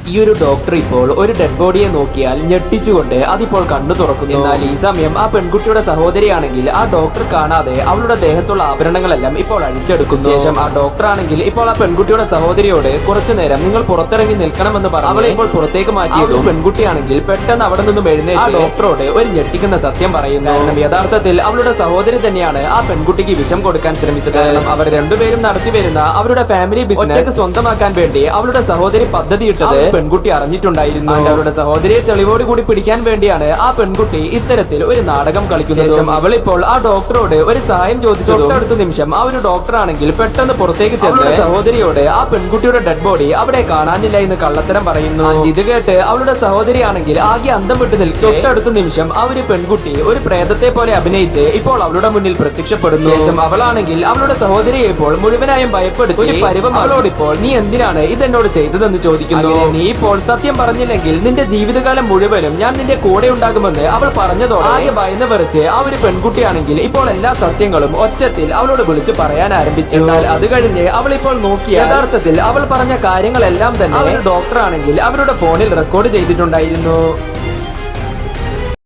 ഈ ഒരു ഡോക്ടർ ഇപ്പോൾ ഒരു ഡെഡ് ബോഡിയെ നോക്കിയാൽ ഞെട്ടിച്ചുകൊണ്ട് അതിപ്പോൾ കണ്ണു തുറക്കുന്നു. എന്നാൽ ഈ സമയം ആ പെൺകുട്ടിയുടെ സഹോദരിയാണെങ്കിൽ ആ ഡോക്ടർ കാണാതെ അവളുടെ ദേഹത്തുള്ള ആഭരണങ്ങളെല്ലാം ഇപ്പോൾ അഴിച്ചെടുക്കുന്നു. ശേഷം ആ ഡോക്ടർ ആണെങ്കിൽ ഇപ്പോൾ ആ പെൺകുട്ടിയുടെ സഹോദരിയോട് കുറച്ചു നേരം നിങ്ങൾ പുറത്തിറങ്ങി നിൽക്കണമെന്ന് പറഞ്ഞു അവളെ ഇപ്പോൾ പുറത്തേക്ക് മാറ്റിയതും പെൺകുട്ടിയാണെങ്കിൽ പെട്ടെന്ന് അവിടെ നിന്നും എഴുന്നേറ്റ് ആ ഡോക്ടറോട് ഒരു ഞെട്ടിക്കുന്ന സത്യം പറയുന്നു. കാരണം യഥാർത്ഥത്തിൽ അവളുടെ സഹോദരി തന്നെയാണ് ആ പെൺകുട്ടിക്ക് വിഷം കൊടുക്കാൻ ശ്രമിച്ചത്. അവർ രണ്ടുപേരും നടത്തി വരുന്ന അവരുടെ ഫാമിലി ബിസിനസ് സ്വന്തമാക്കാൻ വേണ്ടി അവളുടെ സഹോദരി പദ്ധതിയിട്ടത് പെൺകുട്ടി അറിഞ്ഞിട്ടുണ്ടായിരുന്നു. അവരുടെ സഹോദരിയെ തെളിവോടുകൂടി പിടിക്കാൻ വേണ്ടിയാണ് ആ പെൺകുട്ടി ഇത്തരത്തിൽ ഒരു നാടകം കളിക്കുന്നത്. ശേഷം അവൾ ഇപ്പോൾ ആ ഡോക്ടറോട് ഒരു സഹായം ചോദിച്ചു. തൊട്ടടുത്ത നിമിഷം ആ ഒരു ഡോക്ടർ ആണെങ്കിൽ പെട്ടെന്ന് പുറത്തേക്ക് ചെന്ന് സഹോദരിയോട് ആ പെൺകുട്ടിയുടെ ഡെഡ് ബോഡി അവിടെ കാണാനില്ല എന്ന് കള്ളത്തരം പറയുന്നു. ഇത് കേട്ട് അവളുടെ സഹോദരി ആണെങ്കിൽ ആകെ അന്തം വിട്ട് നിൽക്കും. തൊട്ടടുത്ത നിമിഷം ആ ഒരു പെൺകുട്ടി ഒരു പ്രേതത്തെ പോലെ അഭിനയിച്ച് ഇപ്പോൾ അവളുടെ മുന്നിൽ പ്രത്യക്ഷപ്പെടുന്നു. ശേഷം അവളാണെങ്കിൽ അവളുടെ സഹോദരിയെ ഇപ്പോൾ മുഴുവനായും ഭയപ്പെടുത്തി ഒരു പരുവം അവളോടിപ്പോൾ നീ എന്തിനാണ് ഇതെന്നോട് ചെയ്തതെന്ന് ചോദിക്കുന്നു. നീ ഇപ്പോൾ സത്യം പറഞ്ഞില്ലെങ്കിൽ നിന്റെ ജീവിതകാലം മുഴുവനും ഞാൻ നിന്റെ കൂടെ ഉണ്ടാകുമെന്ന് അവൾ പറഞ്ഞതോടെ ആകെ ഭയന്ന് വെറിച്ച് ആ ഒരു പെൺകുട്ടിയാണെങ്കിൽ ഇപ്പോൾ എല്ലാ സത്യങ്ങളും ഒച്ചത്തിൽ അവളോട് വിളിച്ച് പറയാൻ ആരംഭിച്ചു. എന്നാൽ അത് കഴിഞ്ഞ് അവൾ ഇപ്പോൾ നോക്കിയ യഥാർത്ഥത്തിൽ അവൾ പറഞ്ഞ കാര്യങ്ങളെല്ലാം തന്നെ ഡോക്ടർ ആണെങ്കിൽ അവരുടെ ഫോണിൽ റെക്കോർഡ് ചെയ്തിട്ടുണ്ടായിരുന്നു.